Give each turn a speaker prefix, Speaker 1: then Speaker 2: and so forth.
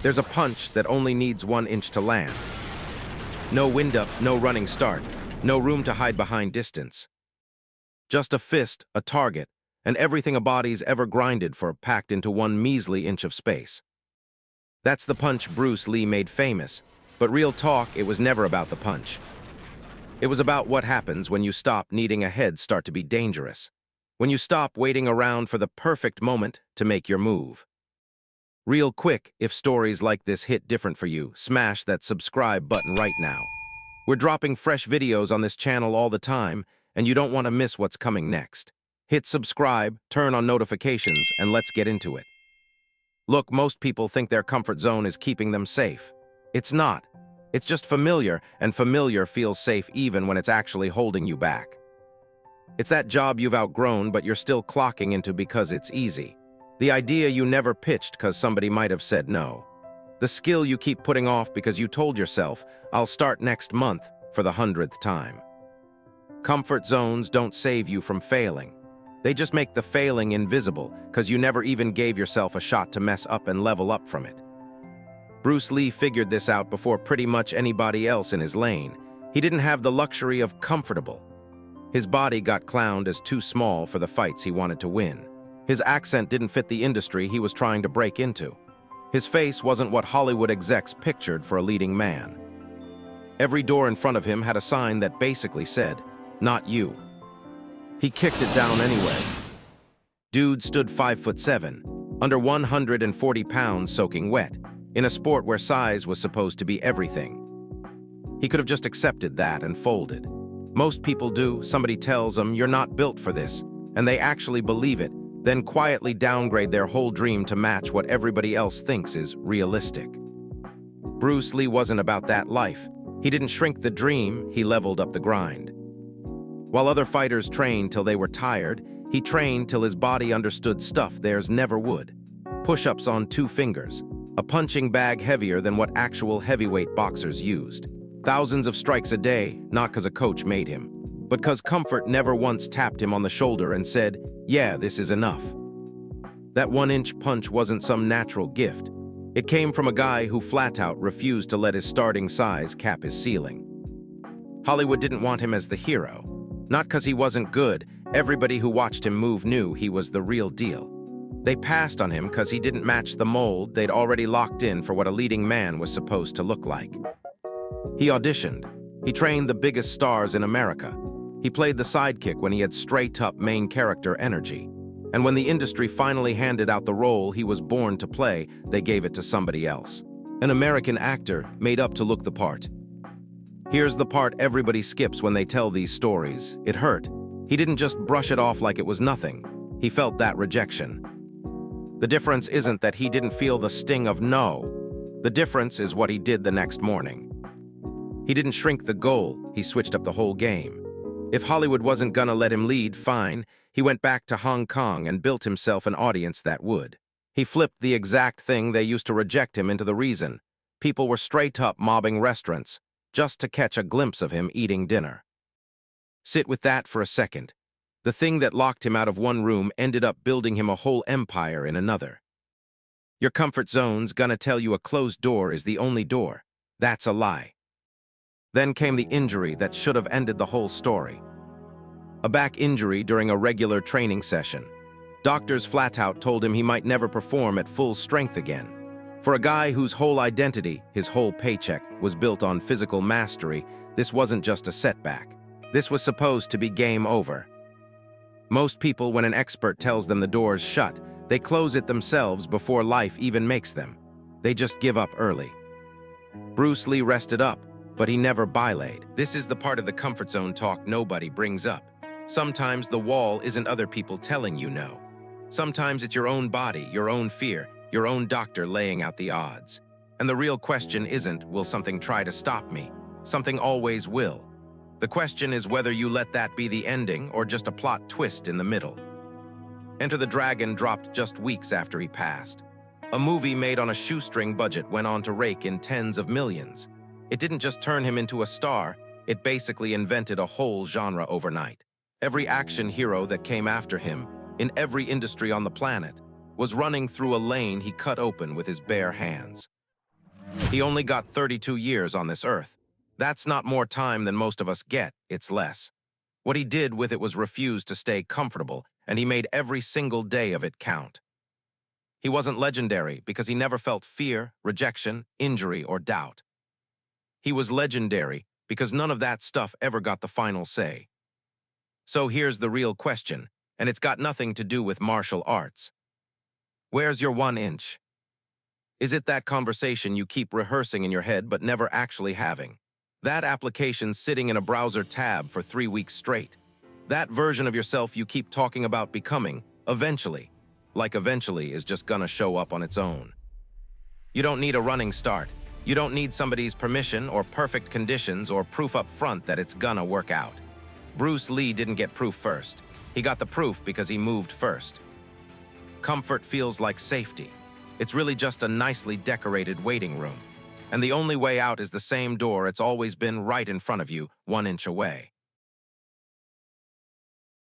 Speaker 1: There's a punch that only needs 1 inch to land. No wind-up, no running start, no room to hide behind distance. Just a fist, a target, and everything a body's ever grinded for packed into 1 measly inch of space. That's the punch Bruce Lee made famous, but real talk, it was never about the punch. It was about what happens when you stop needing a head start to be dangerous. When you stop waiting around for the perfect moment to make your move. Real quick, if stories like this hit different for you, smash that subscribe button right now. We're dropping fresh videos on this channel all the time, and you don't want to miss what's coming next. Hit subscribe, turn on notifications, and let's get into it. Look, most people think their comfort zone is keeping them safe. It's not. It's just familiar, and familiar feels safe even when it's actually holding you back. It's that job you've outgrown but you're still clocking into because it's easy. The idea you never pitched because somebody might have said no. The skill you keep putting off because you told yourself, I'll start next month for the 100th time. Comfort zones don't save you from failing. They just make the failing invisible because you never even gave yourself a shot to mess up and level up from it. Bruce Lee figured this out before pretty much anybody else in his lane. He didn't have the luxury of comfortable. His body got clowned as too small for the fights he wanted to win. His accent didn't fit the industry he was trying to break into. His face wasn't what Hollywood execs pictured for a leading man. Every door in front of him had a sign that basically said, "Not you." He kicked it down anyway. Dude stood 5'7", under 140 pounds soaking wet, in a sport where size was supposed to be everything. He could have just accepted that and folded. Most people do. Somebody tells them, you're not built for this, and they actually believe it, then quietly downgrade their whole dream to match what everybody else thinks is realistic. Bruce Lee wasn't about that life. He didn't shrink the dream, he leveled up the grind. While other fighters trained till they were tired, he trained till his body understood stuff theirs never would. Push-ups on 2 fingers, a punching bag heavier than what actual heavyweight boxers used. Thousands of strikes a day, not because a coach made him, but because comfort never once tapped him on the shoulder and said, yeah, this is enough. That 1-inch punch wasn't some natural gift. It came from a guy who flat-out refused to let his starting size cap his ceiling. Hollywood didn't want him as the hero. Not because he wasn't good, everybody who watched him move knew he was the real deal. They passed on him because he didn't match the mold they'd already locked in for what a leading man was supposed to look like. He auditioned. He trained the biggest stars in America. He played the sidekick when he had straight-up main character energy. And when the industry finally handed out the role he was born to play, they gave it to somebody else. An American actor made up to look the part. Here's the part everybody skips when they tell these stories. It hurt. He didn't just brush it off like it was nothing. He felt that rejection. The difference isn't that he didn't feel the sting of no. The difference is what he did the next morning. He didn't shrink the goal, he switched up the whole game. If Hollywood wasn't gonna let him lead, fine. He went back to Hong Kong and built himself an audience that would. He flipped the exact thing they used to reject him into the reason. People were straight up mobbing restaurants just to catch a glimpse of him eating dinner. Sit with that for a second. The thing that locked him out of one room ended up building him a whole empire in another. Your comfort zone's gonna tell you a closed door is the only door. That's a lie. Then came the injury that should have ended the whole story. A back injury during a regular training session. Doctors flat out told him he might never perform at full strength again. For a guy whose whole identity, his whole paycheck, was built on physical mastery, this wasn't just a setback. This was supposed to be game over. Most people, when an expert tells them the door's shut, they close it themselves before life even makes them. They just give up early. Bruce Lee rested up, but he never bylaid. This is the part of the comfort zone talk nobody brings up. Sometimes the wall isn't other people telling you no. Sometimes it's your own body, your own fear, your own doctor laying out the odds. And the real question isn't, will something try to stop me? Something always will. The question is whether you let that be the ending or just a plot twist in the middle. Enter the Dragon dropped just weeks after he passed. A movie made on a shoestring budget went on to rake in tens of millions. It didn't just turn him into a star, it basically invented a whole genre overnight. Every action hero that came after him, in every industry on the planet, was running through a lane he cut open with his bare hands. He only got 32 years on this earth. That's not more time than most of us get, it's less. What he did with it was refuse to stay comfortable, and he made every single day of it count. He wasn't legendary because he never felt fear, rejection, injury, or doubt. He was legendary because none of that stuff ever got the final say. So here's the real question, and it's got nothing to do with martial arts. Where's your 1 inch? Is it that conversation you keep rehearsing in your head but never actually having? That application sitting in a browser tab for 3 weeks straight? That version of yourself you keep talking about becoming, eventually, is just gonna show up on its own. You don't need a running start. You don't need somebody's permission or perfect conditions or proof up front that it's gonna work out. Bruce Lee didn't get proof first. He got the proof because he moved first. Comfort feels like safety. It's really just a nicely decorated waiting room. And the only way out is the same door it's always been right in front of you, 1 inch away.